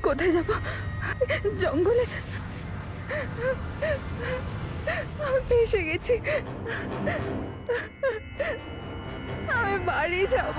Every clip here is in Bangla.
কোথায় যাব? জঙ্গলে? এসে গেছি, আমি বাড়ি যাব।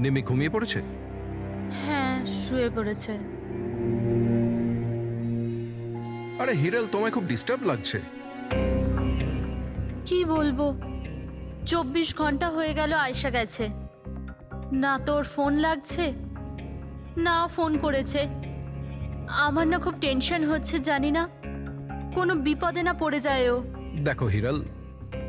নিমি ঘুমিয়ে পড়েছে? হ্যাঁ, শুয়ে পড়েছে। আরে হিরাল, তোমায় খুব ডিস্টার্ব লাগছে। কি বলবো, 24 ঘন্টা হয়ে গেল আয়শা গেছে, না তোর ফোন লাগছে না ফোন করেছে। আমার না খুব টেনশন হচ্ছে, জানি না কোনো বিপদে না পড়ে যায় ও। দেখো হিরাল,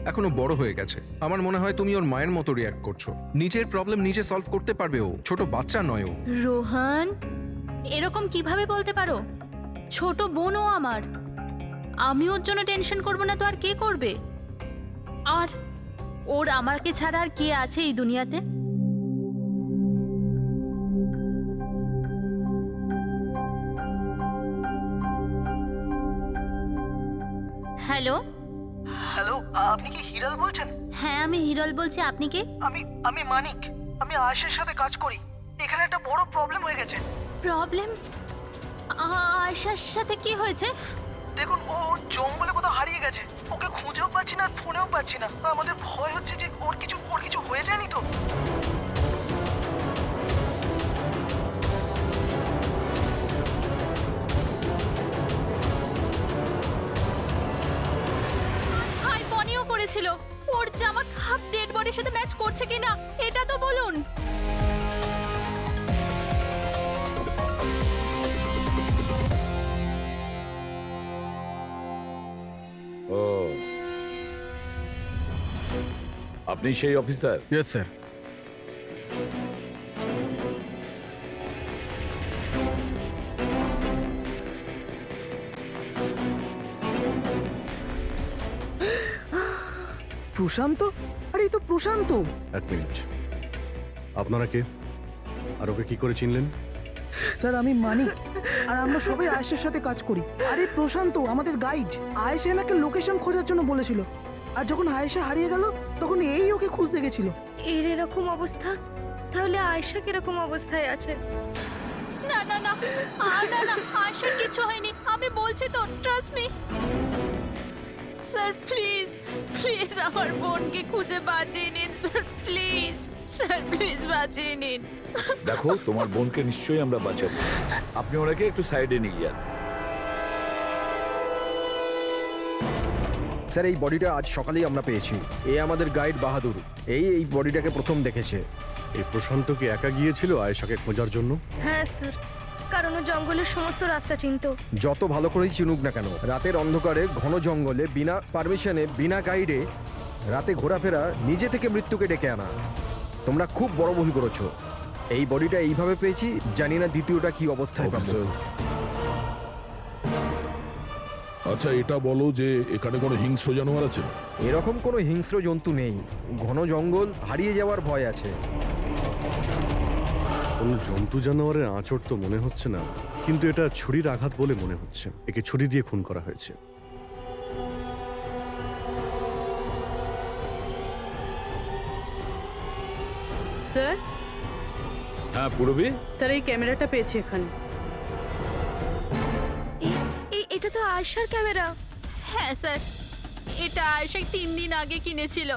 এখনো বড় হয়ে গেছে। আমার মনে হয় তুমি ওর মায়ের মতো রিয়াক্ট করছো। নিজের প্রবলেম নিজে সলভ করতে পারবে ও, ছোট বাচ্চা নয় ও। রোহান, এরকম কিভাবে বলতে পারো? ছোট বোন ও আমার, আমি ওর জন্য টেনশন করব না তো আর কে করবে? আর ওর আমাকে ছাড়া আর কে আছে এই দুনিয়াতে? হ্যালো হ্যালো, আপনি কি হিরাল বলছেন? হ্যাঁ, আমি হিরল বলছি। আপনি কে? আমি মানিক। আমি আয়েশের সাথে কাজ করি। এখানে একটা বড় প্রবলেম হয়ে গেছে। প্রবলেম? আয়শার সাথে কি হয়েছে? দেখুন, ও জঙ্গলে কোথাও হারিয়ে গেছে। ওকে খুঁজেও পাচ্ছি না আর ফোনেও পাচ্ছি না। আর আমাদের ভয় হচ্ছে যে ওর কিছু হয়ে যায়নি তো। হাই, বনিও করেছিল। ওর জামা হাফ ডেড বডির সাথে ম্যাচ করছে কিনা এটা তো বলুন। ও, আপনি সেই অফিসার? Yes sir. প্রশান্ত? আরে এই তো প্রশান্ত। এক মিনিট, আপনারা কে আর ওকে কি করে চিনলেন? স্যার, আমি মানিক আর আমরা সবাই আয়েশের সাথে কাজ করি। আরে প্রশান্ত আমাদের গাইড। আয়েশা এনাকে লোকেশন খোঁজার জন্য বলেছিল, আর যখন আয়েশা হারিয়ে গেল তখন এই ওকে খুঁজতে গেছিল। এর এরকম অবস্থা, তাহলে আয়শা কিরকম অবস্থায় আছে? না না না, না না, আয়শার কিছু হয়নি, আমি বলছি তো, trust me. Sir please please আমার বোনকে খুঁজে বাঁচিয়ে নিন স্যার, প্লিজ স্যার, প্লিজ বাঁচিয়ে নিন। দেখো, তোমার বোনকে নিশ্চয়ই আমরা বাঁচাবো। আপনি ওনাকে একটু সাইডে নিয়ে যান। স্যার, এই বডিটা আজ সকালেই আমরা পেয়েছি। এ আমাদের গাইড বাহাদুর, এই বডিটাকে প্রথম দেখেছে। এই প্রশান্ত কি একা গিয়েছিল আয়েশাকে খোঁজার জন্য? হ্যাঁ স্যার, কারণ ও জঙ্গলের সমস্ত রাস্তা চিনতো। যত ভালো করেই চিনুক না কেন, রাতের অন্ধকারে ঘন জঙ্গলে বিনা পারমিশনে বিনা গাইডে রাতে ঘোরাফেরা নিজে থেকে মৃত্যুকে ডেকে আনা, তোমরা খুব বড় ভুল করেছো। এই বডিটা এইভাবে পেয়েছি, জানি না দ্বিতীয়টা কি অবস্থায় পাবো। আচ্ছা, এটা বলো যে এখানে কোনো হিংস্র জানোয়ার আছে? এরকম কোনো হিংস্র জন্তু নেই, ঘন জঙ্গল, হারিয়ে যাওয়ার ভয় আছে। কোন জন্তু জানোয়ারের আঁচড় তো মনে হচ্ছে না, কিন্তু এটা ছুরির আঘাত বলে মনে হচ্ছে। একে ছুরি দিয়ে খুন করা হয়েছে। স্যার, হ্যাঁ পূরবী, স্যার এই ক্যামেরাটা পেয়েছি এখানে। এটা তো আয়শার ক্যামেরা। হ্যাঁ স্যার, এটা আয়শা 3 দিন আগে কিনেছিল।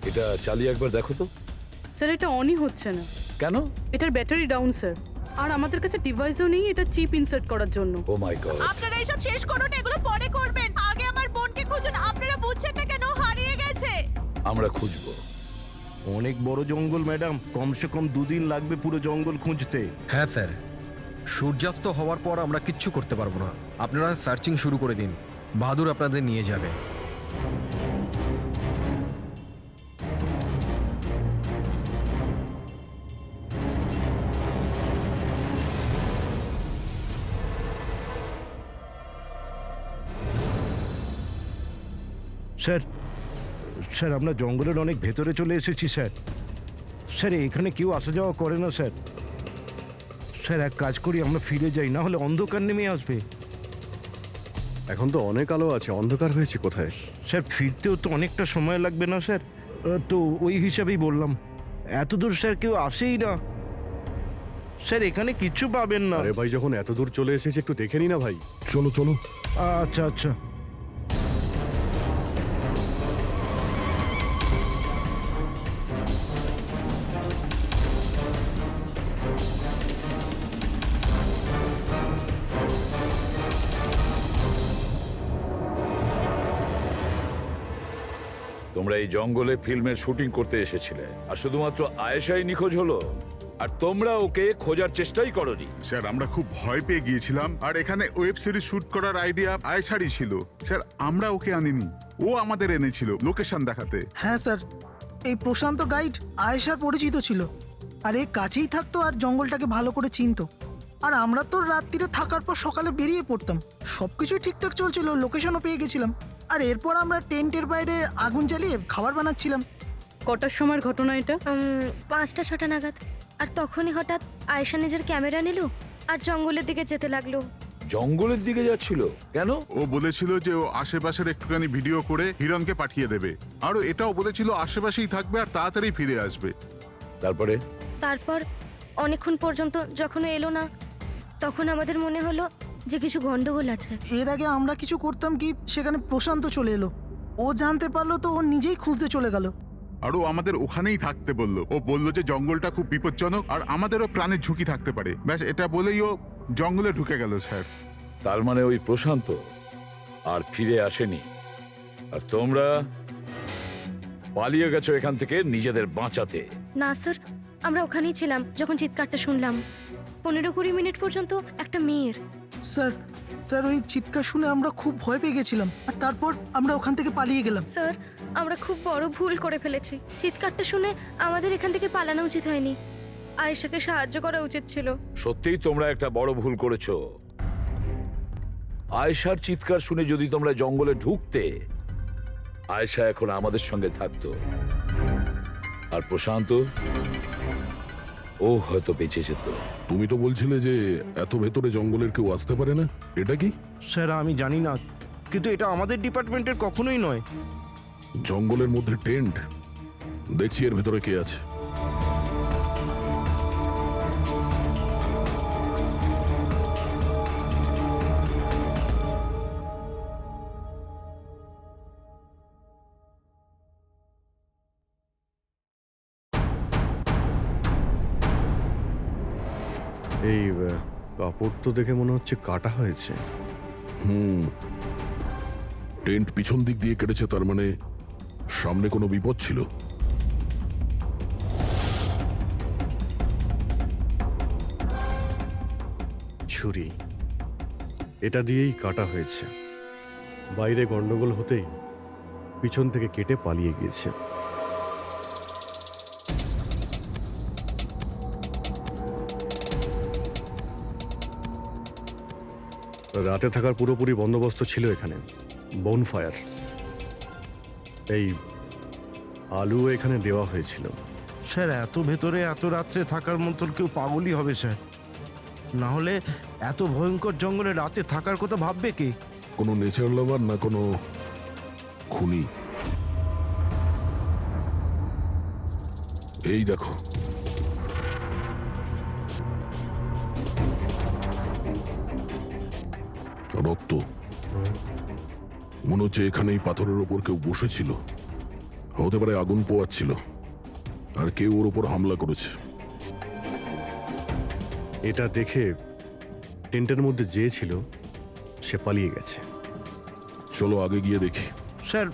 এটা চালিয়ে একবার দেখো তো। স্যার, এটা অনই হচ্ছে না। কেন? এটার ব্যাটারি ডাউন স্যার, আর আমাদের কাছে ডিভাইসও নেই এটা চিপ ইনসার্ট করার জন্য। ও মাই গড। আপনারা এইসব শেষ করুন, এগুলো পরে করবেন। আমরা খুঁজবো। অনেক বড় জঙ্গল ম্যাডাম, কমসে কম 2 দিন লাগবে পুরো জঙ্গল খুঁজতে। হ্যাঁ স্যার, সূর্যাস্ত হওয়ার পর আমরা কিচ্ছু করতে পারবো না। আপনারা সার্চিং শুরু করে দিন, বাহাদুর আপনাদের নিয়ে যাবে। স্যার, স্যার আমরা জঙ্গলের অনেক ভেতরে চলে এসেছি স্যার। স্যার এখানে কেউ আসা যাওয়া করে না স্যার। স্যার এক কাজ করি, আমরা ফিরে যাই, না হলে অন্ধকার নেমে আসবে। এখন তো অনেক আলো আছে, অন্ধকার হয়েছে কোথায়? স্যার ফিরতেও তো অনেকটা সময় লাগবে না স্যার? তো ওই হিসাবেই বললাম, এত দূর স্যার কেউ আসেই না। স্যার এখানে কিচ্ছু পাবেন না। আরে ভাই, যখন এত দূর চলে এসেছে একটু দেখে নি না ভাই? চলো চলো। আচ্ছা আচ্ছা। তোমরা এই জঙ্গলে ফিল্মের শুটিং করতে এসেছিলে, আর শুধুমাত্র আয়েশাই নিখোঁজ হলো, আর তোমরা ওকে খোঁজার চেষ্টাই করনি। স্যার আমরা খুব ভয় পেয়ে গিয়েছিলাম, আর এখানে ওয়েব সিরিজ শুট করার আইডিয়া আয়েশারই ছিল। স্যার আমরা ওকে আনিনি, ও আমাদের এনেছিল লোকেশন দেখাতে। হ্যাঁ স্যার, এই প্রশান্ত গাইড আয়েশার পরিচিত ছিল, আর এই কাছেই থাকতো আর জঙ্গলটাকে ভালো করে চিনতো। আর আমরা তো রাত্রিরে থাকার পর সকালে বেরিয়ে পড়তাম, সবকিছুই ঠিকঠাক চলছিল, লোকেশনও পেয়ে গেছিলাম। আর এরপর আমরা টেন্টের বাইরে আগুন জ্বালিয়ে খাবার বানাচ্ছিলাম। কটার সময়ের ঘটনা এটা? 5টা-6টা নাগাদ। আর তখনই হঠাৎ আয়েশা নিজের ক্যামেরা নিল আর জঙ্গলের দিকে যেতে লাগলো। জঙ্গলের দিকে যাচ্ছিল কেন? ও বলেছিল যে ও আশেপাশের একটুখানি ভিডিও করে হিরণকে পাঠিয়ে দেবে, আর ও এটাও বলেছিল আশেপাশেই থাকবে আর তাড়াতাড়ি ফিরে আসবে। তারপর অনেকক্ষণ পর্যন্ত যখন ও এলো না, তখন আমাদের মনে হলো যে কিছু গন্ডগোল আছে। এর আগে আমরা কিছু করতাম কি, সেখানে প্রশান্ত চলে এলো। ও জানতে পারলো তো ও নিজেই খুঁজতে চলে গেল। আর ও আমাদের ওখানেই থাকতে বলল। ও বলল যে জঙ্গলটা খুব বিপজ্জনক আর আমাদেরও প্রাণের ঝুঁকি থাকতে পারে। ব্যাস এটা বলেই ও জঙ্গলে ঢুকে গেল স্যার। তার মানে ওই প্রশান্ত আর ফিরে আসেনি, আর তোমরা পালিয়ে গেছো এখান থেকে নিজেদের বাঁচাতে। না স্যার, আমরা ওখানেই ছিলাম যখন চিৎকারটা শুনলাম। 15-20 মিনিট পর্যন্ত একটা মেয়ের। স্যার, স্যার ওই চিৎকার শুনে আমরা খুব ভয় পেয়ে গেছিলাম, আর তারপর আমরা ওখান থেকে পালিয়ে গেলাম। স্যার, আমরা খুব বড় ভুল করে ফেলেছি। চিৎকারটা শুনে আমাদের এখান থেকে পালানো উচিত হয়নি, আয়েশাকে সাহায্য করা উচিত ছিল। সত্যিই তোমরা একটা বড় ভুল করেছো। আয়েশার চিৎকার শুনে যদি তোমরা জঙ্গলে ঢুকতে, আয়েশা এখন আমাদের সঙ্গে থাকতো, আর প্রশান্ত ও হয়তো বেঁচে যেত। তুমি তো বলছিলে যে এত ভেতরে জঙ্গলের কেউ আসতে পারে না, এটা কি? স্যার আমি জানি না, কিন্তু এটা আমাদের ডিপার্টমেন্টের কখনোই নয়। জঙ্গলের মধ্যে টেন্ট, দেখছি এর ভেতরে কে আছে। এই কাপড় তো দেখে মনে হচ্ছে কাটা হয়েছে। টেন্ট পিছন দিক দিয়ে কেটেছে, তার মানে সামনে কোনো বিপদ ছিল। ছুরি, এটা দিয়েই কাটা হয়েছে। বাইরে গন্ডগোল হতেই পিছন থেকে কেটে পালিয়ে গিয়েছে। রাতে থাকার পুরোপুরি বন্দোবস্ত ছিল এখানে, বনফায়ার। এই আলু এখানে দেওয়া হয়েছিল। স্যার এত ভেতরে এত রাত্রে থাকার মতন কেউ পাগলই হবে স্যার, না হলে এত ভয়ঙ্কর জঙ্গলে রাতে থাকার কথা ভাববে কে? কোনো নেচার লাভার না কোনো খুনি? এই দেখো, রক্ত। মনে হচ্ছে এখানেই পাথরের ওপর কেউ বসেছিল, হতে পারে আগুন পোয়াচ্ছিল, আর কেউ ওর ওপর হামলা করেছে। এটা দেখে টেন্টের মধ্যে যে ছিল সে পালিয়ে গেছে। চলো আগে গিয়ে দেখি। স্যার,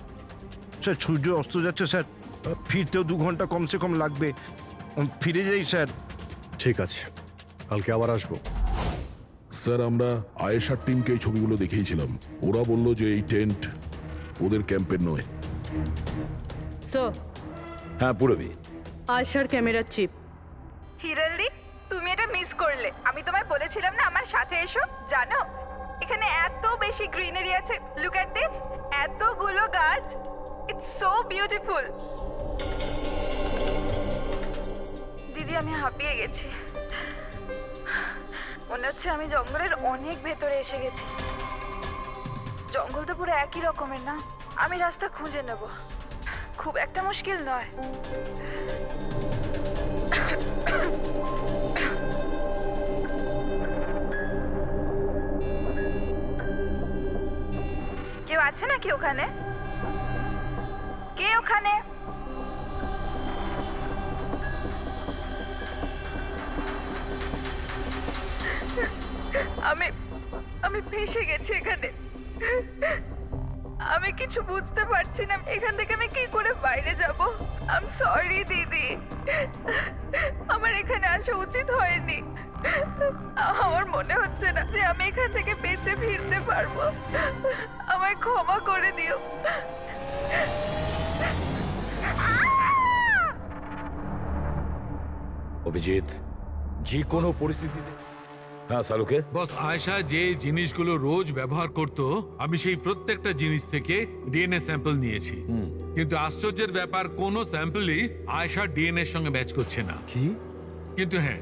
স্যার সূর্য অস্ত যাচ্ছে স্যার, ফিরতেও 2 ঘন্টা কমসে কম লাগবে। ফিরে যাই স্যার। ঠিক আছে, কালকে আবার আসবো। স্যার আমরা আয়েশার টিমকে এই ছবিগুলো দেখিয়েছিলাম, ওরা বলল যে এই টেন্ট ওদের ক্যাম্পের নয়। স্যার, হ্যাঁ পুরবি, আয়শার ক্যামেরার চিপ। হিরালদি, তুমি এটা মিস করলে। আমি তোমায় বলেছিলাম না আমার সাথে এসো। জানো এখানে এত বেশি গ্রিনারি আছে। লুক এট দিস, এতগুলো গাছ। It's so beautiful. দিদি আমি হাঁপিয়ে গেছি, মনে হচ্ছে আমি জঙ্গলের অনেক ভেতরে এসে গেছি। জঙ্গল তো পুরো একই রকমের না? আমি রাস্তা খুঁজে নেব, খুব একটা মুশকিল নয়। কেউ আছে নাকি ওখানে? কে ওখানে? আমি ফেঁসে গেছি এখানে। আমি কিছু বুঝতে পারছি না, এখান থেকে আমি কি করে বাইরে যাব। আই এম সরি দিদি, আমার এখানে আসা উচিত হয়নি। আমার মনে হচ্ছে না যে আমি এখান থেকে বেঁচে ফিরতে পারবো। আমায় ক্ষমা করে দিও। অভিজিৎ, যে কোনো পরিস্থিতিতে। হ্যাঁ সালুকে। বস, আয়েশা যে জিনিসগুলো রোজ ব্যবহার করত, আমি সেই প্রত্যেকটা জিনিস থেকে ডিএনএ স্যাম্পল নিয়েছি। কিন্তু আশ্চর্যের ব্যাপার, কোনো স্যাম্পলই আয়েশার ডিএনএ সঙ্গে ম্যাচ করছে না। কি? কিন্তু হ্যাঁ,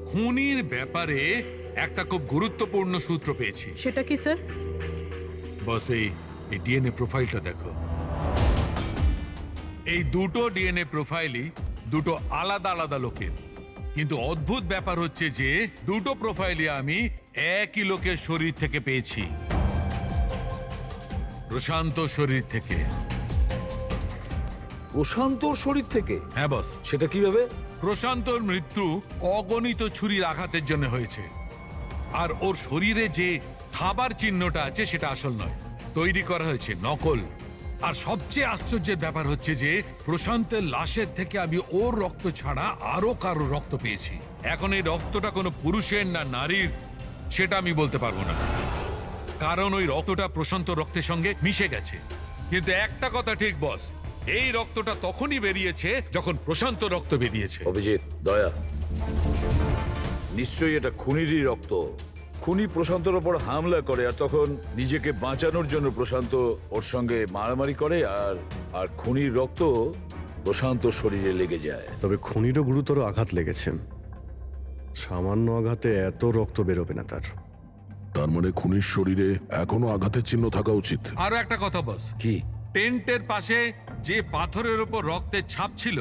খুনির ব্যাপারে একটা খুব গুরুত্বপূর্ণ সূত্র পেয়েছি। সেটা কি স্যার? বস এই ডিএনএ প্রোফাইলটা দেখো। এই দুটো ডিএনএ প্রোফাইলই দুটো আলাদা আলাদা লোকের। কিন্তু অদ্ভুত ব্যাপার হচ্ছে যে দুটো প্রোফাইলই আমি একই লোকের শরীর থেকে পেয়েছি, প্রশান্ত শরীর থেকে। প্রশান্তর শরীর থেকে? হ্যাঁ বস। সেটা কিভাবে? প্রশান্তর মৃত্যু অগণিত ছুরির আঘাতের জন্য হয়েছে, আর ওর শরীরে যে খাবার চিহ্নটা আছে সেটা আসল নয়, তৈরি করা হয়েছে নকল। আর সবচেয়ে আশ্চর্যের ব্যাপার হচ্ছে যে প্রশান্তের লাশের থেকে আমি ওর রক্ত ছাড়া আরো কারো রক্ত পেয়েছি। এখন এই রক্তটা কোনো পুরুষের না নারীর সেটা আমি বলতে পারবো না, কারণ ওই রক্তটা প্রশান্ত রক্তের সঙ্গে মিশে গেছে। কিন্তু একটা কথা ঠিক বস, এই রক্তটা তখনই বেরিয়েছে যখন প্রশান্ত রক্ত বেরিয়েছে। অভিজিৎ, দয়া, নিশ্চয়ই এটা খুনিরই রক্ত। খুনি প্রশান্তর ওপর হামলা করে, আর তখন নিজেকে বাঁচানোর জন্য প্রশান্ত ওর সঙ্গে মারামারি করে, আর খুনির রক্ত প্রশান্ত শরীরে লেগে যায়। তবে খুনিরও গুরুতর আঘাত লেগেছে, সামান্য আঘাতে এত রক্ত বেরোবে না তার। তার মানে খুনির শরীরে এখনো আঘাতের চিহ্ন থাকা উচিত। আরো একটা কথা বস, কি? টেন্টের পাশে যে পাথরের উপর রক্তের ছাপ ছিল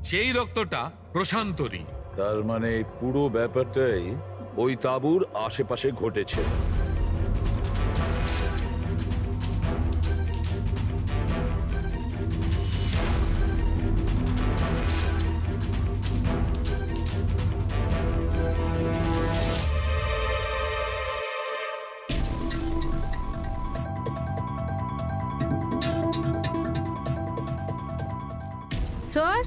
সেই রক্তটা প্রশান্তরই। তার মানে পুরো ব্যাপারটাই ওই তাঁবুর আশেপাশে ঘটেছে। স্যার?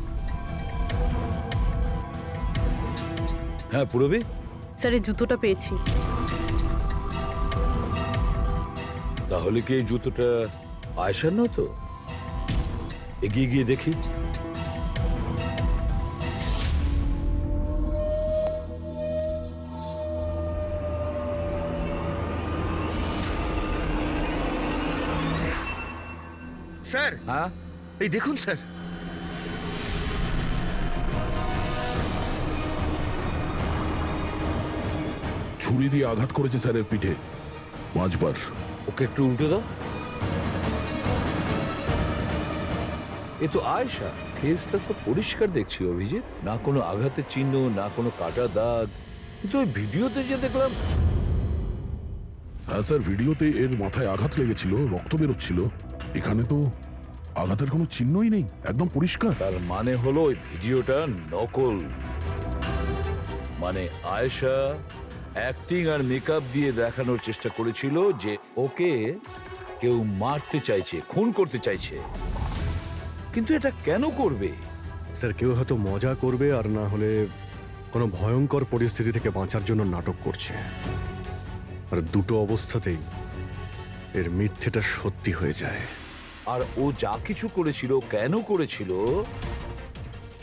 হ্যাঁ পুরবি। স্যার, এই জুতোটা পেয়েছি। তাহলে কি এই জুতোটা আয়েশার নয় তো? এগিয়ে গিয়ে দেখি। স্যার, হ্যাঁ এই দেখুন স্যার। ছুরি দিয়ে আঘাত করেছে স্যারের পিঠে 5 বার। ওকে একটু উল্টে দাও। এ তো আয়েশা। ফেসটা তো পরিষ্কার দেখছি অভিজিৎ, না কোনো আঘাতের চিহ্ন, না কোনো কাটা দাগ। কিন্তু ওই ভিডিওতে যে দেখলাম। হ্যাঁ স্যার, ভিডিওতে এর মাথায় আঘাত লেগেছিল, রক্ত বেরোচ্ছিল। এখানে তো আঘাতের কোনো চিহ্নই নেই, একদম পরিষ্কার। তার মানে হলো ওই ভিডিওটা নকল। মানে আয়েশা অ্যাক্টিং আর মেকআপ দিয়ে দেখানোর চেষ্টা করেছিল যে ওকে কেউ মারতে চাইছে, খুন করতে চাইছে। কিন্তু এটা কেন করবে? স্যার কেউ হয়তো মজা করবে, আর না হলে কোনো ভয়ঙ্কর পরিস্থিতি থেকে বাঁচার জন্য নাটক করছে। আর দুটো অবস্থাতেই এর মিথ্যেটা সত্যি হয়ে যায়। আর ও যা কিছু করেছিল, কেন করেছিল,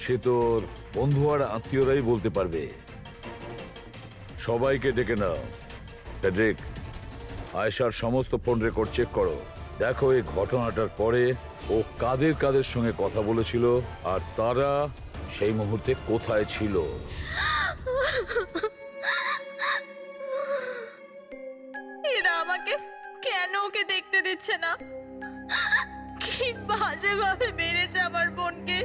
সে তোর বন্ধু আর আত্মীয়রাই বলতে পারবে। সবাইকে ডেকে নাও। ফেডরিক, আয়েশার সমস্ত ফোন রেকর্ড চেক করো। দেখো এই ঘটনাটার পরে ও কাদের কাদের সঙ্গে কথা বলেছিল আর তারা সেই মুহূর্তে কোথায় ছিল। এরা আমাকে কেন ওকে দেখতে দিচ্ছে না? কি বাজে ভাবে মেরেছে আমার বোনকে।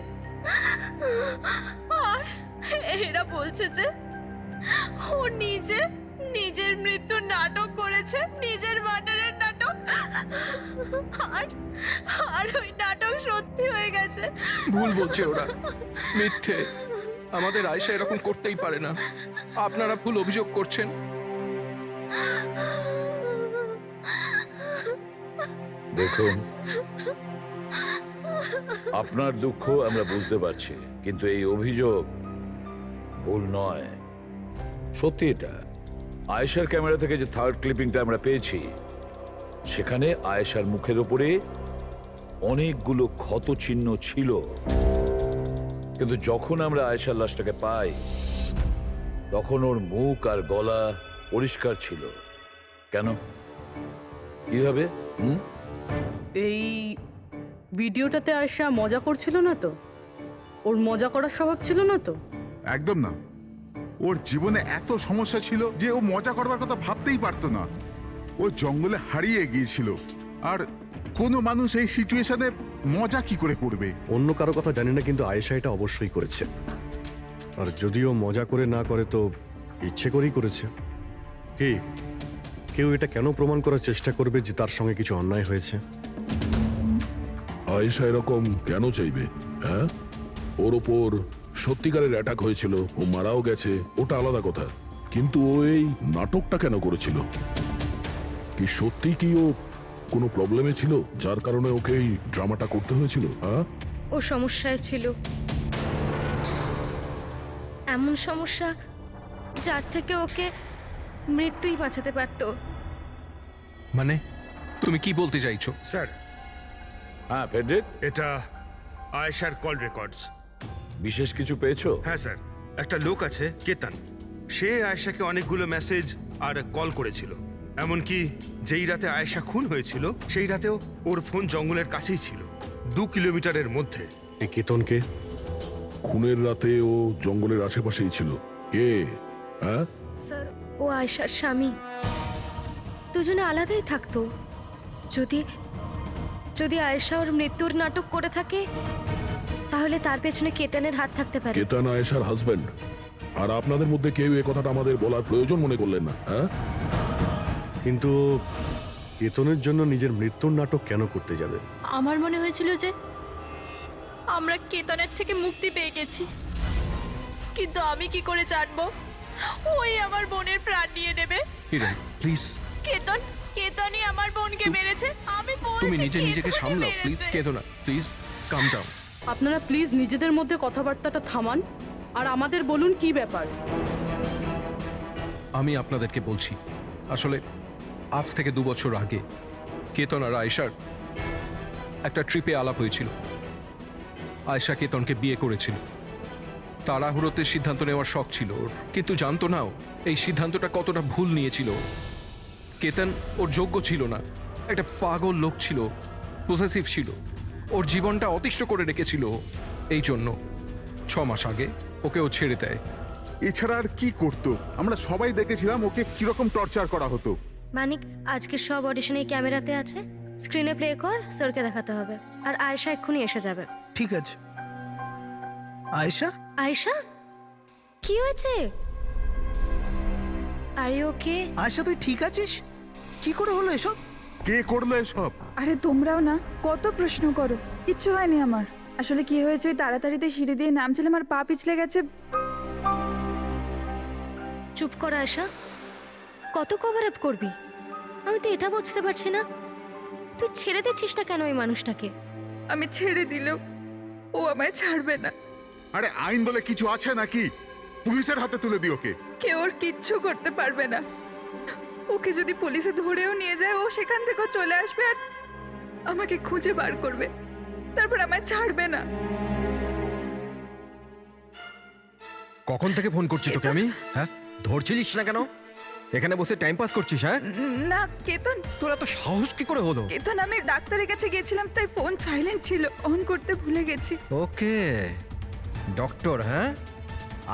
আর এরা বলছে যে ও নিজের মৃত্যুর নাটক করেছে, নিজের মার্ডারের নাটক। আর ওই নাটক সত্যি হয়ে গেছে। ভুল বলছে ওরা, মিথ্যে। আমাদের আয়েশা এরকম করতেই পারে না। আপনারা ভুল অভিযোগ করছেন। দেখুন, আপনার দুঃখ আমরা বুঝতে পারছি, কিন্তু এই অভিযোগ ভুল নয়, সত্যি। এটা আয়েশার ক্যামেরা থেকে যে থার্ড ক্লিপিংটা আমরা পেয়েছি, সেখানে আয়েশার মুখের উপরে অনেকগুলো ক্ষত চিহ্ন ছিল, কিন্তু যখন আমরা আয়েশার লাশটাকে পাই তখন ওর মুখ আর গলা পরিষ্কার ছিল। কেন, কিভাবে? এই ভিডিওটাতে আয়েশা মজা করছিল না তো? ওর মজা করার স্বভাব ছিল না তো? একদম না। ওর জীবনে এত সমস্যা ছিল যে ও মজা করবার কথা ভাবতেই পারতো না। ও জঙ্গলে হারিয়ে গিয়েছিল, আর কোনো মানুষ এই সিচুয়েশনে মজা কি করে করবে? অন্য কারো কথা জানি না, কিন্তু আয়েশা এটা অবশ্যই করেছে। আর যদিও মজা করে না করে তো ইচ্ছে করেই করেছে। কি কেউ এটা কেন প্রমাণ করার চেষ্টা করবে যে তার সঙ্গে কিছু অন্যায় হয়েছে? আয়েশা এরকম কেন চাইবে? হ্যাঁ, ওর ওপর সত্যিকারের অ্যাটাক হয়েছিল, ও মারাও গেছে, ওটা আলাদা কথা, কিন্তু ও এই নাটকটা কেন করেছিল? কি সত্যি কি ও কোনো প্রবলেমে ছিল যার কারণে ওকে এই ড্রামাটা করতে হয়েছিল? হ্যাঁ, ও সমস্যায় ছিল, এমন সমস্যা যার থেকে ওকে মৃত্যুই বাঁচাতে পারতো। মানে তুমি কি বলতে চাইছো? স্যার, হ্যাঁ ফেডরিক, এটা আয়েশার কল রেকর্ডস। বিশেষ কিছু পেয়েছো? হ্যাঁ স্যার, একটা লোক আছে কেতন, সে আয়েশাকে অনেকগুলো মেসেজ আর কল করেছিল। এমনকি যেই রাতে আয়েশা খুন হয়েছিল সেই রাতেও ওর ফোন জঙ্গলের কাছেই ছিল, 2 কিলোমিটারের মধ্যে। এই কেতনকে? খুনের রাতে ও জঙ্গলের আশেপাশেই ছিল। কে? হ্যাঁ, স্যার, ও আয়েশার স্বামী। দুজনে আলাদাই থাকতো। যদি আয়েশা ওর মৃত্যুর নাটক করে থাকে, তাহলে তার পেছনে কেতনের হাত থাকতে পারে। কেতন আয়েশার হাজবেন্ড, আর আপনাদের মধ্যে কেউ এই কথাটা আমাদের বলার প্রয়োজন মনে করলেন না? হ্যাঁ, কিন্তু কেতনের জন্য নিজের মৃত্যুর নাটক কেন করতে যাবে? আমার মনে হয়েছিল যে আমরা কেতনের থেকে মুক্তি পেয়ে গেছি, কিন্তু আমি কি করে জানবো ওই আমার বোনের প্রাণ নিয়ে নেবে? হিরেন, প্লিজ। কেতনই আমার বোনকে মেরেছে। আমি বলছি, তুমি নিজেকে কেতনই সামলাও প্লিজ। মেরেছে। কেতো না, প্লিজ কাম ডাউন। আপনারা প্লিজ নিজেদের মধ্যে কথাবার্তাটা থামান আর আমাদের বলুন কি ব্যাপার। আমি আপনাদেরকে বলছি, আসলে আজ থেকে 2 বছর আগে কেতন আর আয়েশার একটা ট্রিপে আলাপ হয়েছিল। আয়েশা কেতনকে বিয়ে করেছিল। তাড়াহুড়োতে সিদ্ধান্ত নেওয়ার শখ ছিল ওর, কিন্তু জানতো না ও এই সিদ্ধান্তটা কতটা ভুল নিয়েছিল। কেতন ওর যোগ্য ছিল না, একটা পাগল লোক ছিল, পসেসিভ ছিল, ওর জীবনটা অতিষ্ঠ করে রেখেছিল। এই জন্য 6 মাস আগে ওকে ও ছেড়ে দেয়। এছাড়া আর কি করতো? আমরা সবাই দেখেছিলাম ওকে কিরকম টর্চার করা হতো। মানিক, আজকে সব অডিশনে এই ক্যামেরাতে আছে, স্ক্রিনে প্লে কর, স্যারকে দেখাতে হবে। আর আয়েশা এক্ষুনি এসে যাবে। ঠিক আছে। আয়েশা, আয়েশা, কি হয়েছে? Are you okay? আয়েশা তুই ঠিক আছিস? কি করে হলো এসব? কে করলো এসব? আরে তোমরাও না কত প্রশ্ন করো, কিচ্ছু হয়নি আমার। আসলে কি হয়েছে, ওই তাড়াতাড়িতে সিঁড়ি দিয়ে নামছিলাম আর পা পিছলে গেছে। চুপ কর আয়েশা, কত কভার আপ করবি? আমি তো এটা বুঝতে পারছি না, তুই ছেড়ে দিচ্ছিস না কেন ওই মানুষটাকে? আমি ছেড়ে দিলেও ও আমায় ছাড়বে না। আরে আইন বলে কিছু আছে নাকি? পুলিশের হাতে তুলে দিও ওকে। কেউ ওর কিচ্ছু করতে পারবে না। ওকে যদি পুলিশে ধরেও নিয়ে যায়, ও সেখান থেকেও চলে আসবে আর আমাকে খুঁজে বার করবে, তারপর আমায় ছাড়বে না। কখন থেকে ফোন করছি তোকে আমি? হ্যাঁ, ধরছিলিস না কেন? এখানে বসে টাইম পাস করছিস? হ্যাঁ, না কেতন, তোর এত সাহস কি করে হলো? কেতন আমি ডাক্তারের কাছে গেছিলাম, তাই ফোন সাইলেন্ট ছিল, অন করতে ভুলে গেছি। ওকে, ডক্টর, হ্যাঁ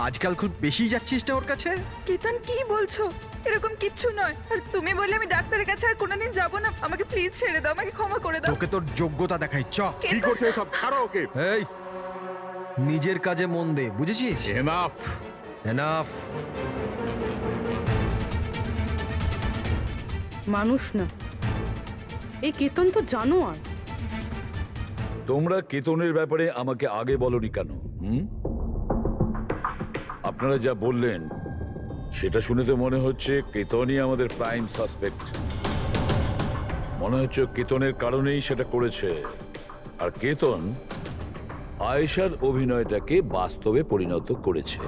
আজকাল খুব বেশি যাচ্ছিস না ওর কাছে? কেতন কি বলছো? এরকম কিচ্ছু নয়। আর তুমি বললে আমি ডাক্তারের কাছে আর কোনোদিন যাব না। আমাকে প্লিজ ছেড়ে দাও, আমাকে ক্ষমা করে দাও। তোকে তোর যোগ্যতা দেখাই, চ। কি করছে সব? ছাড়ো ওকে। এই, নিজের কাজে মন দে, বুঝেছিস? এনাফ। এনাফ। মানুষ না, এই কেতন তো জানোয়ার। তোমরা কেতনের ব্যাপারে আমাকে আগে বলনি কেন? আপনারা যা বললেন সেটা শুনে তো মনে হচ্ছে কেতনই আমাদের প্রাইম সাসপেক্ট। মনে হচ্ছে কেতনের কারণেই সেটা করেছে। আর কেতন আয়েশার অভিনয়টাকে বাস্তবে পরিণত করেছে।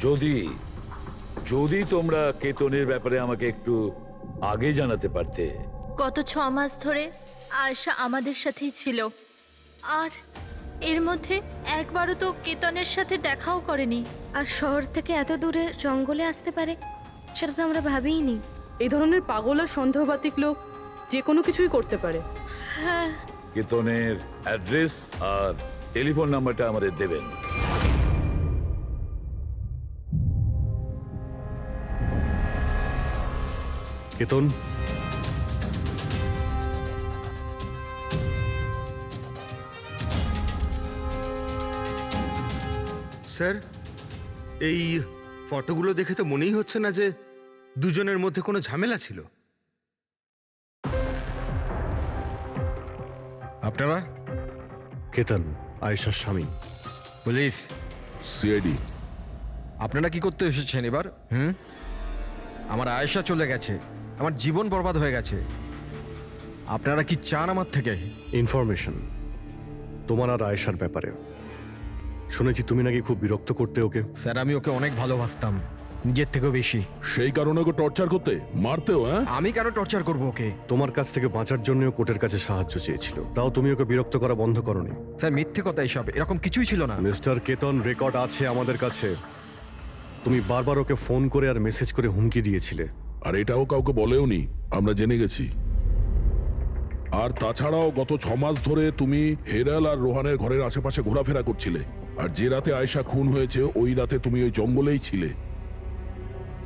যদি যদি তোমরা কেতনের ব্যাপারে আমাকে একটু আগে জানাতে পারতে। গত 6 মাস ধরে আয়শা আমাদের সাথেই ছিল, আর এর মধ্যে একবারও তো কেতনের সাথে দেখাও করেনি। আর শহর থেকে এত দূরে জঙ্গলে আসতে পারে সেটা তো আমরা ভাবিইনি। এই ধরনের পাগল আর সন্দেহবাতিক লোক যে কোনো কিছুই করতে পারে। হ্যাঁ, কেতনের অ্যাড্রেস আর টেলিফোন নাম্বারটা আমাদের দেবেন। কেতন, স্যার, এই ফটোগুলো দেখে তো মনেই হচ্ছে না যে দুজনের মধ্যে কোনো ঝামেলা ছিল। আপনারা? কেতন আয়েশার স্বামী। পুলিশ। সিআইডি। আপনারা কি করতে এসেছেন এবার? আমার আয়েশা চলে গেছে, আমার জীবন বরবাদ হয়ে গেছে। আপনারা কি চান আমার থেকে? ইনফরমেশন তোমার আর আয়েশার ব্যাপারে। শুনেছি তুমি নাকি খুব বিরক্ত করতে ওকে। স্যার, আমি ওকে অনেক ভালোবাসতাম, নিজের থেকেও বেশি। সেই কারণে ওকে টর্চার করতে, মারতেও? হ্যাঁ, আমি কেন টর্চার করবো ওকে? তোমার কাছ থেকে বাঁচার জন্য কোর্টের কাছে সাহায্য চেয়েছিল, তাও তুমি ওকে বিরক্ত করা বন্ধ করনি। স্যার, মিথ্যে কথা এসব, এরকম কিছুই ছিল না। মিস্টার কেতন, রেকর্ড আছে আমাদের কাছে। তুমি বারবার ওকে ফোন করে আর মেসেজ করে হুমকি দিয়েছিলে। আর এটাও কাউকে বলেওনি, আমরা জেনে গেছি। আর তাছাড়াও গত 6 মাস ধরে তুমি হেরাল আর রোহানের ঘরের আশেপাশে ঘোরাফেরা করছিলে। আর যে রাতে আয়েশা খুন হয়েছে ওই রাতে তুমি ওই জঙ্গলেই ছিলে।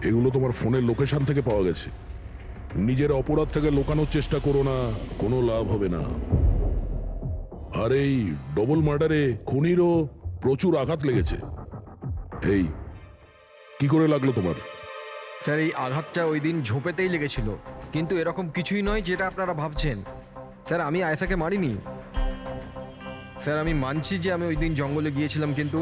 এগুলো তোমার ফোনের লোকেশন থেকে পাওয়া গেছে। নিজের অপরাধটাকে লুকানোর চেষ্টা করো না, কোনো লাভ হবে না। আর এই ডবল মার্ডারে খুনিরও প্রচুর আঘাত লেগেছে। এই কি করে লাগলো তোমার? স্যার, এই আঘাতটা ওই দিন ঝোপেতেই লেগেছিল, কিন্তু এরকম কিছুই নয় যেটা আপনারা ভাবছেন। স্যার, আমি আয়েশাকে মারিনি। স্যার, আমি মানছি যে আমি ওই দিন জঙ্গলে গিয়েছিলাম, কিন্তু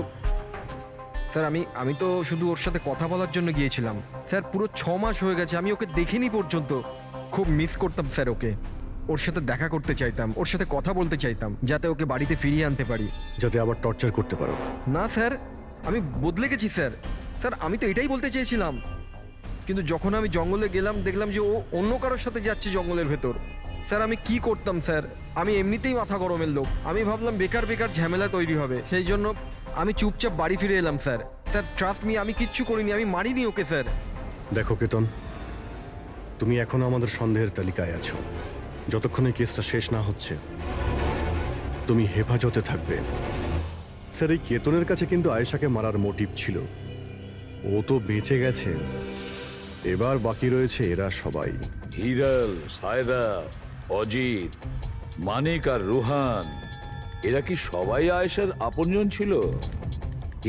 স্যার আমি তো শুধু ওর সাথে কথা বলার জন্য গিয়েছিলাম। স্যার, পুরো 6 মাস হয়ে গেছে, আমি ওকে দেখিনি পর্যন্ত। খুব মিস করতাম স্যার ওকে। ওর সাথে দেখা করতে চাইতাম, ওর সাথে কথা বলতে চাইতাম, যাতে ওকে বাড়িতে ফিরিয়ে আনতে পারি, যাতে আবার টর্চার করতে পারো। না স্যার, আমি বদলে গেছি স্যার। স্যার, আমি তো এটাই বলতে চেয়েছিলাম, কিন্তু যখন আমি জঙ্গলে গেলাম দেখলাম যে ও অন্য কারোর সাথে যাচ্ছে জঙ্গলের ভেতর। স্যার, আমি কি করতাম স্যার? আমি এমনিতেই মাথা গরমের লোক। আমি ভাবলাম বেকার বেকার ঝামেলা তৈরি হবে, সেই জন্য আমি চুপচাপ বাড়ি ফিরে এলাম স্যার। স্যার, ট্রাস্ট মি, আমি কিচ্ছু করিনি, আমি মারিনি ওকে স্যার। দেখো কেতন, তুমি এখনো আমাদের সন্দেহের তালিকায় আছো। যতক্ষণ এই কেসটা শেষ না হচ্ছে তুমি হেফাজতে থাকবে। স্যার, এই কেতনের কাছে কিন্তু আয়েশাকে মারার মোটিভ ছিল। ও তো বেঁচে গেছে, এবার বাকি রয়েছে এরা সবাই। হিরাল, সায়রা, অজিত, মানিক আর রুহান, এরা কি সবাই আয়েশার আপনজন ছিল?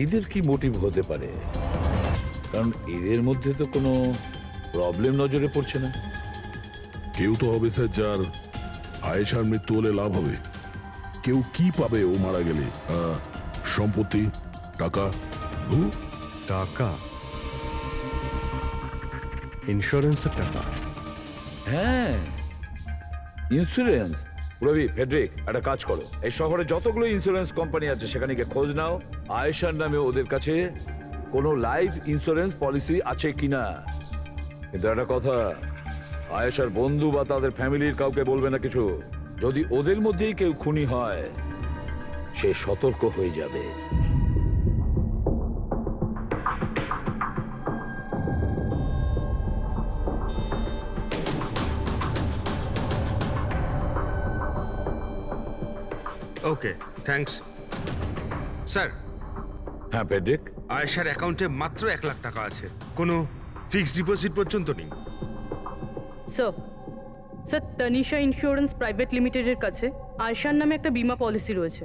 এদের কি মোটিভ হতে পারে? কারণ এদের মধ্যে তো কোনো প্রবলেম নজরে পড়ছে না। কেউ তো হবে স্যার যার আয়েশার মৃত্যু হলে লাভ হবে। কেউ কি পাবে ও মারা গেলে? সম্পত্তি, টাকা। টাকা? ইন্স্যুরেন্সের টাকা? হ্যাঁ, ইন্স্যুরেন্স। রবি, ফেডরিক, একটা কাজ করো, এই শহরে যতগুলো ইন্স্যুরেন্স কোম্পানি আছে সেখানে গিয়ে খোঁজ নাও আয়েশার নামে ওদের কাছে কোনো লাইফ ইন্স্যুরেন্স পলিসি আছে কিনা। কিন্তু একটা কথা, আয়েশার বন্ধু বা তাদের ফ্যামিলির কাউকে বলবে না কিছু। যদি ওদের মধ্যেই কেউ খুনি হয় সে সতর্ক হয়ে যাবে। ওকে, থ্যাঙ্কস স্যার। হ্যাঁ ফেডরিক, আয়েশার অ্যাকাউন্টে মাত্র 1 লাখ টাকা আছে, কোনো ফিক্সড ডিপোজিট পর্যন্ত নেই। স্যার তানিশা ইন্স্যুরেন্স প্রাইভেট লিমিটেডের কাছে আয়শার নামে একটা বীমা পলিসি রয়েছে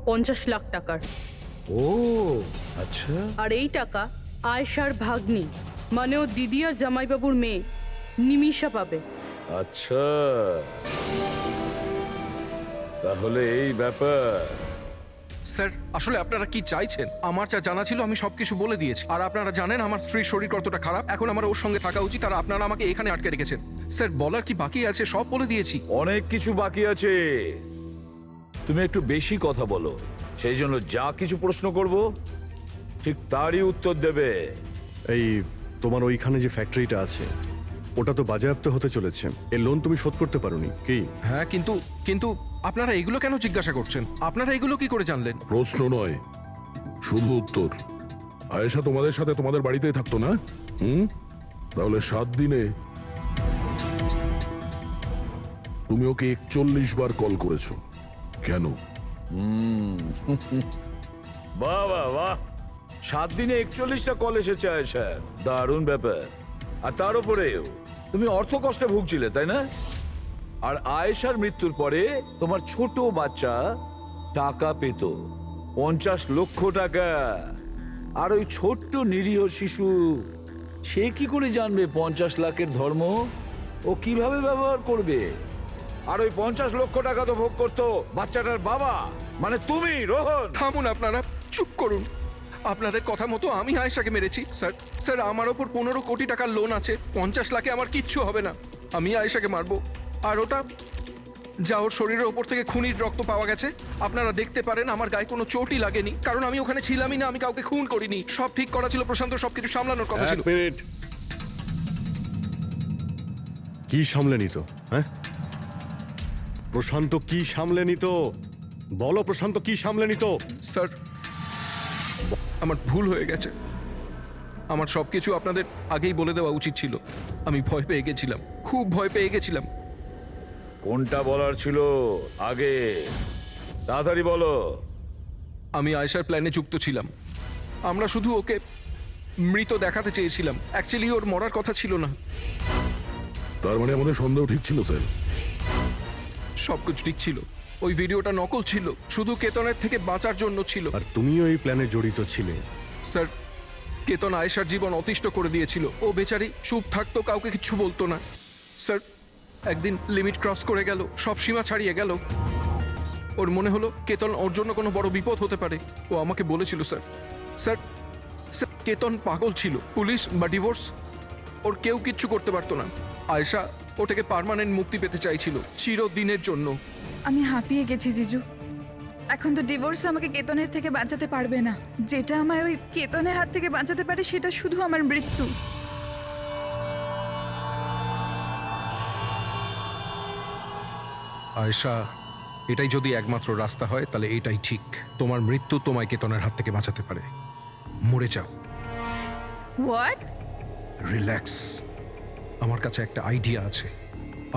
50 লাখ টাকার। ও আচ্ছা। আর এই টাকা আয়শার ভাগ্নি মানে ও দিদি আর জামাইবাবুর মেয়ে নিমিষা পাবে। আচ্ছা, তাহলে এই ব্যাপার। স্যার আসলে আপনারা কি চাইছেন? আমার যা জানা ছিল আমি সবকিছু বলে দিয়েছি। আর আপনারা জানেন আমার স্ত্রীর শরীর কতটা খারাপ, এখন আমার ওর সঙ্গে থাকা উচিত, আর আপনারা আমাকে এখানে আটকে রেখেছেন। স্যার বলার কি বাকি আছে? সব বলে দিয়েছি। অনেক কিছু বাকি আছে, তুমি একটু বেশি কথা বলো, সেই জন্য যা কিছু প্রশ্ন করব ঠিক তারই উত্তর দেবে। এই তোমার ওইখানে যে ফ্যাক্টরিটা আছে ওটা তো বাজেয়াপ্ত হতে চলেছে, এর লোন তুমি শোধ করতে পারোনি কি? হ্যাঁ কিন্তু কিন্তু আপনারা এগুলো কেন জিজ্ঞাসা করছেন? আপনারা এগুলো কি করে জানলেন? প্রশ্ন নয়, শুধু উত্তর। আয়েশা তোমাদের সাথে তোমাদের বাড়িতেই থাকতো না? তাহলে 7 দিনে তুমি ওকে 41 বার কল করেছো কেন? বাহ বাহ বাহ, 7 দিনে 41টা কল এসেছে আয়েশা, দারুণ ব্যাপার। আর তার উপরেও তুমি অর্থ কষ্টে ভুগছিলে, তাই না? আর আয়েশার মৃত্যুর পরে তোমার ছোট বাচ্চা টাকা পেত 50 লক্ষ টাকা। আর ওই ছোট্ট নিরীহ শিশু সে কি করে জানবে 50 লাখের ধর্ম? ও কিভাবে ব্যবহার করবে? আর ওই 50 লক্ষ টাকা তো ভোগ করতো বাচ্চাটার বাবা, মানে তুমি, রোহন। থামুন আপনারা, চুপ করুন। আপনাদের কথা মতো আমি আয়েশাকে মেরেছি। স্যার স্যার আমার ওপর 15 কোটি টাকার লোন আছে, 50 লাখে আমার কিচ্ছু হবে না। আমি আয়েশাকে মারবো। আর ওটা যা ওর শরীরের ওপর থেকে খুনির রক্ত পাওয়া গেছে, আপনারা দেখতে পারেন আমার গায়ে কোনো চোটই লাগেনি, কারণ আমি ওখানে ছিলামই না, আমি কাউকে খুন করিনি। সব ঠিক করা ছিল, প্রশান্ত সবকিছু সামলানোর কথা ছিল। 1 মিনিট। কি সামলে নিত? হ্যাঁ, প্রশান্ত কি সামলে নিত? বলো, প্রশান্ত কি সামলে নিত? স্যার আমার ভুল হয়ে গেছে, আমার সবকিছু আপনাদের আগেই বলে দেওয়া উচিত ছিল। আমি ভয় পেয়ে গেছিলাম, খুব ভয় পেয়ে গেছিলাম। কোনটা বলার ছিল আগে? তাড়াতাড়ি বলো। আমি আয়েশার প্ল্যানে যুক্ত ছিলাম। আমরা শুধু ওকে মৃত দেখাতে চেয়েছিলাম, অ্যাকচুয়ালি ওর মরার কথা ছিল না। তার মানে আমাদের সন্দেহ ঠিক ছিল স্যার। সবকিছু ঠিক ছিল, ওই ভিডিওটা নকল ছিল, শুধু কেতনের থেকে বাঁচার জন্য ছিল। আর তুমিও এই প্ল্যানে জড়িত ছিলে। স্যার কেতন আয়েশার জীবন অতিষ্ঠ করে দিয়েছিল। ও বেচারি চুপ থাকতো, কাউকে কিছু বলতো না। স্যার একদিন লিমিট ক্রস করে গেল, সব সীমা ছাড়িয়ে গেল। ওর মনে হলো কেতন ওর জন্য কোনো বড় বিপদ হতে পারে। ও আমাকে বলেছিল স্যার স্যার স্যার কেতন পাগল ছিল, পুলিশ বা ডিভোর্স ওর কেউ কিচ্ছু করতে পারতো না। আয়েশা ওটাকে পার্মানেন্ট মুক্তি পেতে চাইছিল, চিরদিনের জন্য। আমি হাঁপিয়ে গেছি জিজু। এখন তো ডিভোর্স আমাকে কেতনের থেকে বাঁচাতে পারবে না। যেটা আমায় ওই কেতনের হাত থেকে বাঁচাতে পারে সেটা শুধু আমার মৃত্যু। আয়েশা, এটাই যদি একমাত্র রাস্তা হয় তাহলে এটাই ঠিক। তোমার মৃত্যু তোমায় কেতনের হাত থেকে বাঁচাতে পারে। মরে যাও। হোয়াট? রিল্যাক্স, আমার কাছে একটা আইডিয়া আছে।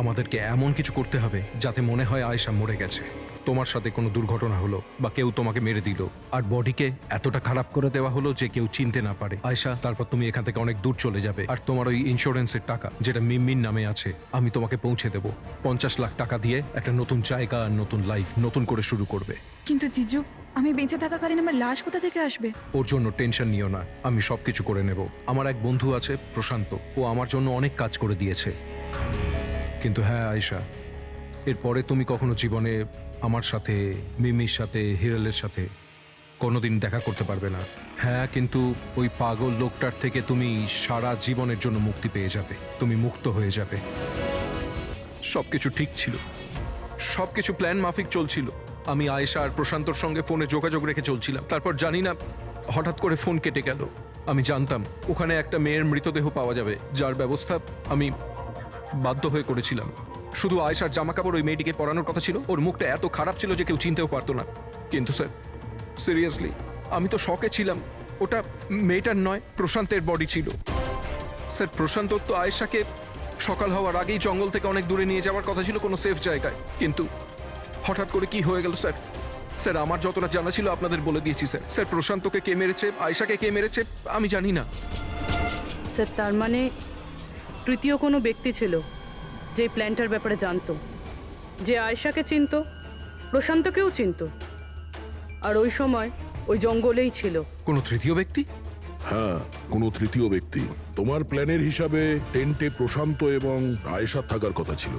আমাদেরকে এমন কিছু করতে হবে যাতে মনে হয় আয়েশা মরে গেছে। তোমার সাথে কোনো দুর্ঘটনা হলো বা কেউ তোমাকে মেরে দিল, আর বডিকে এতটা খারাপ করে দেওয়া হলো যে কেউ চিনতে না পারে আয়েশা। তারপর তুমি এখান থেকে অনেক দূর চলে যাবে, আর তোমার ওই ইন্স্যুরেন্সের টাকা যেটা মিমির নামে আছে আমি তোমাকে পৌঁছে দেবো। 50 লাখ টাকা দিয়ে একটা নতুন জায়গা আর নতুন লাইফ নতুন করে শুরু করবে। কিন্তু জিজু, আমি বেঁচে থাকাকালীন আমার লাশ কোথা থেকে আসবে? ওর জন্য টেনশন নিও না, আমি সবকিছু করে নেব। আমার এক বন্ধু আছে প্রশান্ত, ও আমার জন্য অনেক কাজ করে দিয়েছে। কিন্তু হ্যাঁ আয়েশা, এরপরে তুমি কখনো জীবনে আমার সাথে, মিমির সাথে, হিরালের সাথে কোনোদিন দেখা করতে পারবে না। হ্যাঁ, কিন্তু ওই পাগল লোকটার থেকে তুমি সারা জীবনের জন্য মুক্তি পেয়ে যাবে, তুমি মুক্ত হয়ে যাবে। সবকিছু ঠিক ছিল, সবকিছু প্ল্যান মাফিক চলছিল। আমি আয়েশা আর প্রশান্তর সঙ্গে ফোনে যোগাযোগ রেখে চলছিলাম। তারপর জানি না হঠাৎ করে ফোন কেটে গেল। আমি জানতাম ওখানে একটা মেয়ের মৃতদেহ পাওয়া যাবে, যার ব্যবস্থা আমি বাধ্য হয়ে করেছিলাম। শুধু আয়েশার জামা কাপড় ওই মেয়েটিকে পরানোর কথা ছিল। ওর মুখটা এত খারাপ ছিল যে কেউ চিনতেও পারতো না। কিন্তু স্যার, সিরিয়াসলি আমি তো শকে ছিলাম। ওটা মেয়েটার নয়, প্রশান্তের বডি ছিল। স্যার, প্রশান্ত তো আয়েশাকে সকাল হওয়ার আগেই জঙ্গল থেকে অনেক দূরে নিয়ে যাওয়ার কথা ছিল, কোনো সেফ জায়গায়। কিন্তু হঠাৎ করে কি হয়ে গেল স্যার? স্যার, আমার যতটা জানা ছিল আপনাদের বলে দিয়েছি স্যার। স্যার, প্রশান্তকে কে মেরেছে, আয়েশাকে কে মেরেছে আমি জানি না। স্যার, তার মানে তৃতীয় কোনো ব্যক্তি ছিল যে প্ল্যানটার ব্যাপারে জানতো, যে আয়েশাকে চিনতো, প্রশান্তকেও চিনতো, আর ওই সময় ওই জঙ্গলেই ছিল। কোনো তৃতীয় ব্যক্তি? হ্যাঁ, কোনো তৃতীয় ব্যক্তি। তোমার প্ল্যানের হিসাবে টেন্টে প্রশান্ত এবং আয়েশা থাকার কথা ছিল,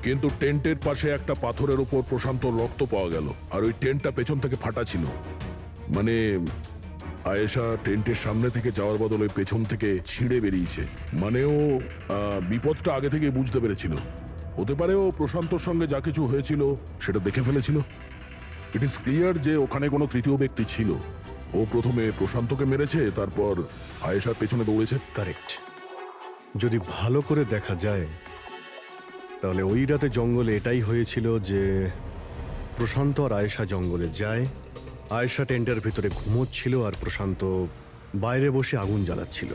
কিন্তু টেন্টের পাশে একটা পাথরের উপর প্রশান্তর রক্ত পাওয়া গেল, আর ওই টেন্টটা পেছন থেকে ফাটা ছিল। মানে আয়েশা টেন্টের সামনে থেকে যাওয়ার বদলে পেছন থেকে ছিঁড়ে বেরিয়েছে। মানে ও বিপদটা আগে থেকে বুঝতে পেরেছিল। হতে পারে ও প্রশান্তর সঙ্গে যা কিছু হয়েছিল সেটা দেখে ফেলেছিল। ইট ইজ ক্লিয়ার যে ওখানে কোনো তৃতীয় ব্যক্তি ছিল। ও প্রথমে প্রশান্তকে মেরেছে, তারপর আয়েশার পেছনে দৌড়েছে। কারেক্ট। যদি ভালো করে দেখা যায় তাহলে ওই রাতে জঙ্গলে এটাই হয়েছিল যে প্রশান্ত আর আয়েশা জঙ্গলে যায়, আয়েশা টেন্টের ভিতরে ঘুমোচ্ছিল আর প্রশান্ত বাইরে বসে আগুন জ্বালাচ্ছিল।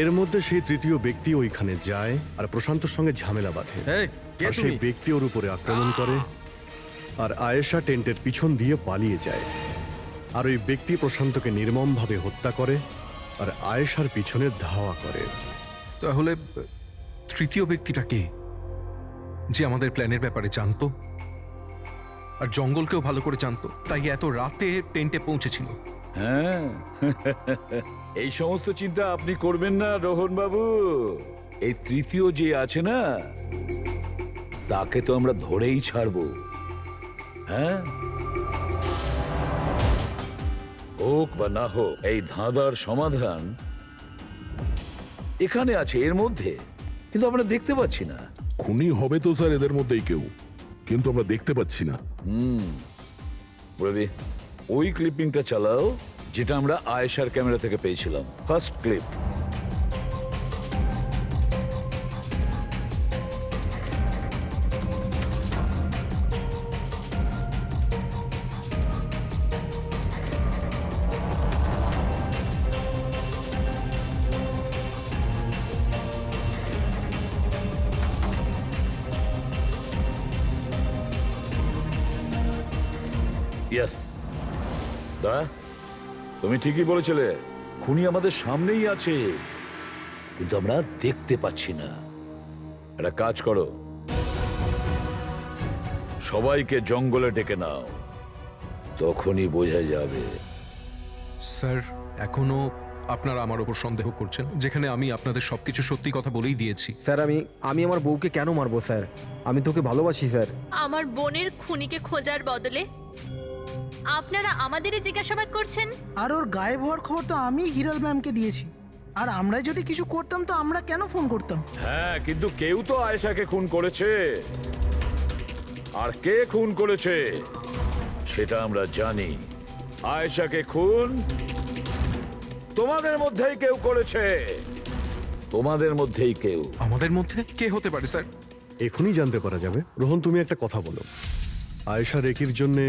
এর মধ্যে সেই তৃতীয় ব্যক্তি ওইখানে যায় আর প্রশান্তর সঙ্গে ঝামেলা বাঁধে। আর সেই ব্যক্তি ওর উপরে আক্রমণ করে আর আয়েশা টেন্টের পিছন দিয়ে পালিয়ে যায়। আর ওই ব্যক্তি প্রশান্তকে নির্মমভাবে হত্যা করে আর আয়েশার পিছনে ধাওয়া করে। তাহলে তৃতীয় ব্যক্তিটা কে, যে আমাদের প্ল্যানের ব্যাপারে জানতো আর জঙ্গলকেও ভালো করে জানতো, তাই এত রাতে টেন্টে পৌঁছেছিল? হ্যাঁ, এই সমস্ত চিন্তা আপনি করবেন না রোহন বাবু। এই তৃতীয় যে আছে না, তাকে তো আমরা ধরেই ছাড়বো। হ্যাঁ, হোক বা না হোক, এই ধাঁধার সমাধান এখানে আছে, এর মধ্যে, কিন্তু আমরা দেখতে পাচ্ছি না। খুনি হবে তো স্যার এদের মধ্যেই কেউ, কিন্তু আমরা দেখতে পাচ্ছি না। রবি, ওই ক্লিপিংটা চালাও যেটা আমরা আয়েশার ক্যামেরা থেকে পেয়েছিলাম, ফার্স্ট ক্লিপ। ইয়েস, দাদা তুমি ঠিকই বলেছিলে, খুনি আমাদের সামনেই আছে, কিন্তু আমরা দেখতে পাচ্ছি না। একটা কাজ করো, সবাইকে জঙ্গলে ডেকে নাও, তখনই বোঝা যাবে। স্যার, এখনো আপনারা আমার ওপর সন্দেহ করছেন, যেখানে আমি আপনাদের সবকিছু সত্যি কথা বলেই দিয়েছি। স্যার, আমি আমার বউকে কেন মারবো স্যার? আমি তোকে ভালোবাসি স্যার। আমার বোনের খুনিকে খোঁজার বদলে আপনারা আমাদেরই জিজ্ঞাসাবাদ করছেন। আর ওর গায়েব হওয়ার খবর তো আমি হিরাল ম্যামকে দিয়েছি। আর আমরা যদি কিছু করতাম তো আমরা কেন ফোন করতাম? হ্যাঁ, কিন্তু কেউ তো আয়েশাকে খুন করেছে, আর কে খুন করেছে সেটা আমরা জানি। আয়েশাকে খুন তোমাদের মধ্যেই কেউ করেছে, তোমাদের মধ্যেই কেউ। আমাদের মধ্যে কে হতে পারে স্যার? এখনই জানতে পারা যাবে। রোহন, তুমি একটা কথা বলো, আয়েশা রেকির জন্যে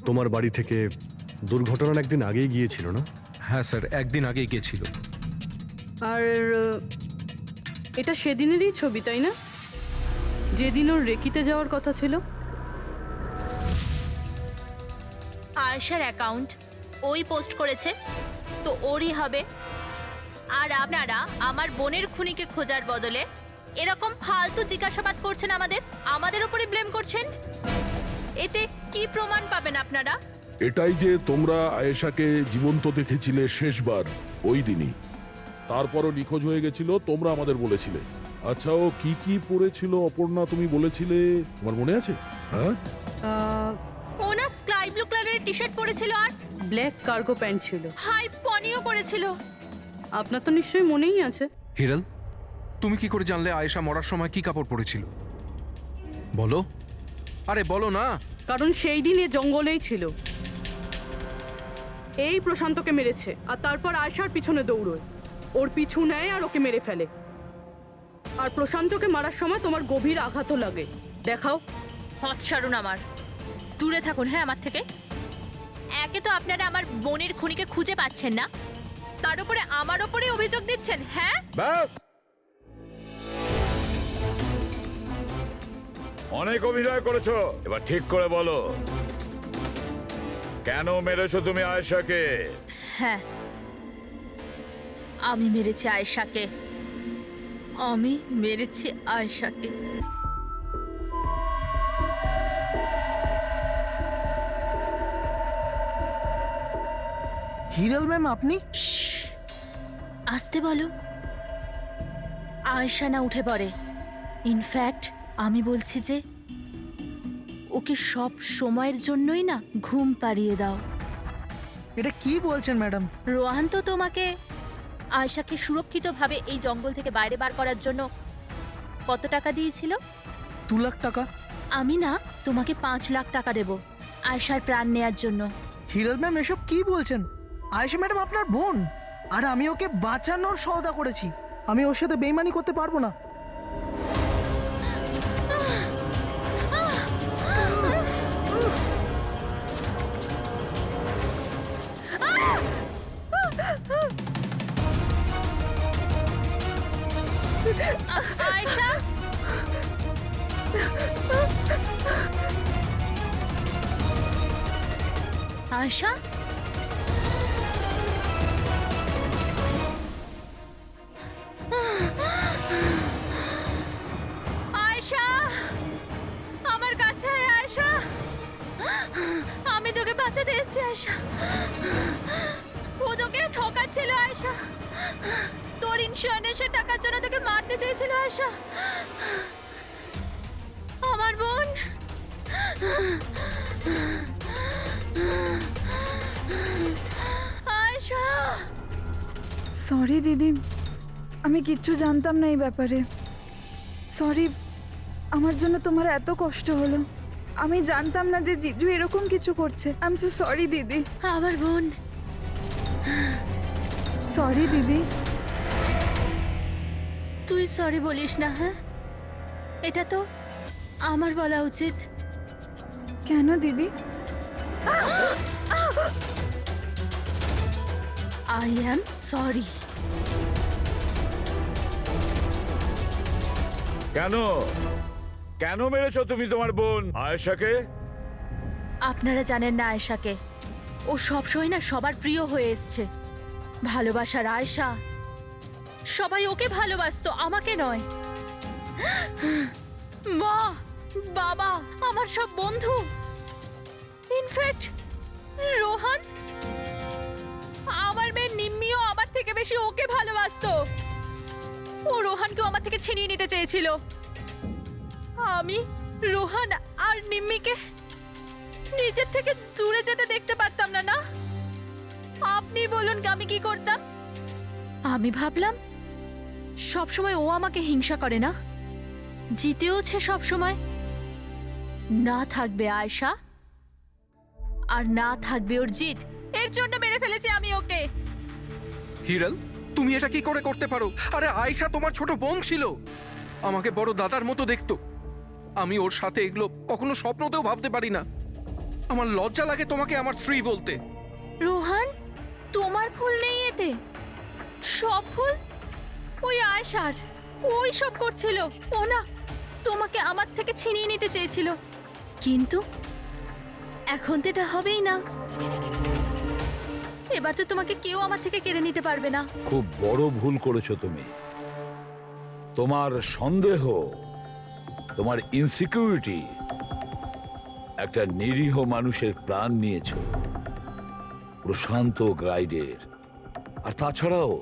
তোমার বাড়ি থেকে দুর্ঘটনার একদিন আগেই গিয়েছিল না? হ্যাঁ স্যার, একদিন আগেই গিয়েছিল। আর এটা সেদিনেরই ছবি, তাই না? যেদিন ওর রেকিতে যাওয়ার কথা ছিল। আয়েশার অ্যাকাউন্ট ওই পোস্ট করেছে, তো ওরই হবে। আর আপনারা আমার বোনের খুনিকে খোঁজার বদলে এরকম ফালতু জিজ্ঞাসাবাদ করছেন, আমাদের উপরে ব্লেম করছেন। এতে কি প্রমাণ পাবেন আপনারা? এটাই যে তোমরা আয়েশাকে জীবন্ত দেখেছিলে শেষবার ওই দিনই, তারপরও নিখোঁজ হয়ে গেছিল, তোমরা আমাদের বলেছিলে। আচ্ছা, ও কি কি পরেছিল অপর্ণা, তুমি বলেছিলে, তোমার মনে আছে? হ্যাঁ, ওনা স্কাই ব্লু কালারের টি শার্ট পরেছিল আর ব্ল্যাক কার্গো প্যান্ট ছিল। হাই পনিও করেছিল। আপনার তো নিশ্চয়ই মনেই আছে। হিরাল, তুমি কি করে জানলে আয়েশা মরার সময় কি কাপড় পরেছিল? বলো, আরে বলো না। কারণ সেই দিন এ জঙ্গলেই ছিল। এই প্রশান্তকে মেরেছে আর তারপর আয়শার পিছনে দৌড়োয়, ওর পিছু নেয় আর ওকে মেরে ফেলে। আর প্রশান্তকে মারার সময় তোমার গভীর আঘাতও লাগে। দেখাও। হত সারুন আমার, দূরে থাকুন হ্যাঁ আমার থেকে। একে তো আপনারা আমার বোনের খুনিকে খুঁজে পাচ্ছেন না, তার উপরে আমার উপরে অভিযোগ দিচ্ছেন। হ্যাঁ ব্যাস, অনেক অভিনয় করেছো, এবার ঠিক করে বলো কেন মেরেছো তুমি আয়েশাকে? হ্যাঁ, আমি মেরেছি আয়েশাকে, আমি মেরেছি আয়েশাকে। হিরাল ম্যাম আপনি? আসতে বলো। আয়েশা না উঠে পড়ে। ইনফ্যাক্ট আমি বলছি যে ওকে সব সময়ের জন্যই না ঘুম পাড়িয়ে দাও। এটা কি বলছেন ম্যাডাম? রোহান তো তোমাকে আয়েশাকে সুরক্ষিতভাবে এই জঙ্গল থেকে বাইরে বার করার জন্য কত টাকা দিয়েছিল? 2 লাখ টাকা। আমি না তোমাকে 5 লাখ টাকা দেব আয়েশার প্রাণ নেয়ার জন্য। হিরাল ম্যাম এসব কি বলছেন? আয়েশা ম্যাডাম আপনার বোন, আর আমি ওকে বাঁচানোর সওদা করেছি। আমি ওর সাথে বেইমানি করতে পারবো না। আয়েশা, আয়েশা, আয়েশা, আমার কাছে আয় আয়েশা, আমি তোকে বাঁচাতে এসেছি আয়েশা। ও তোকে ঠকাচ্ছিল আয়েশা, তোর ইন্স্যুরেন্সের টাকার জন্য তোকে মারতে চেয়েছিল আয়েশা। আমার বোন, আয়েশা। সরি দিদি, আমি কিচ্ছু জানতাম না এই ব্যাপারে। সরি, আমার জন্য তোমার এত কষ্ট হলো। আমি জানতাম না যে জিজু এরকম কিছু করছে। আই এম সো সরি দিদি। আমার বোন। সরি দিদি। তুই সরি বলিস না। হ্যাঁ, এটা তো আমার বলা উচিত। কেন দিদি? I am sorry. কেন কেন মেরেছো তুমি তোমার বোন আয়েশাকে? আপনারা জানেন না আয়েশাকে, ও সবসময় না সবার প্রিয় হয়ে এসছে। ভালোবাসার আয়েশা, সবাই ওকে ভালোবাসতো, আমাকে নয়। মা, বাবা, আমার সব বন্ধু, ইনফ্যাক্ট রোহান, আমার মেয়ে নিম্মিও আমার থেকে বেশি ওকে ভালোবাসতো। ও রোহানকেও আমার থেকে ছিনিয়ে নিতে চেয়েছিল। আমি রোহান আর নিম্মিকে নিজের থেকে দূরে যেতে দেখতে পারতাম না। না, আপনি বলুন আমি কি করতাম? আমি ভাবলাম সবসময় ও আমাকে হিংসা করে না, জিতেওছে সবসময়। না থাকবে আয়েশা, আর না থাকবে ওর জিত। এর জন্য মেরে ফেলেছি আমি ওকে। হিরাল, তুমি এটা কি করে করতে পারো? আরে আয়েশা তোমার ছোট বোন ছিল, আমাকে বড় দাদার মতো দেখতো। আমি ওর সাথে এগুলো কখনো স্বপ্নতেও ভাবতে পারি না। আমার লজ্জা লাগে তোমাকে আমার স্ত্রী বলতে। রোহান, তোমার ভুল নেই এতে, সব ভুল ওই আয়েশার। ওই সব করছিল। ও না তোমাকে আমার থেকে ছিনিয়ে নিতে চেয়েছিল, কিন্তু এখন তো এটা হবেই না। এবার তো তোমাকে কেউ আমার থেকে কেড়ে নিতে পারবে না। খুব বড় ভুল করেছো তুমি। তোমার সন্দেহ, তোমার ইনসিকিউরিটি একটা নিরীহ মানুষের প্রাণ নিয়েছো, প্রশান্ত গাইডের। আর তাছাড়াও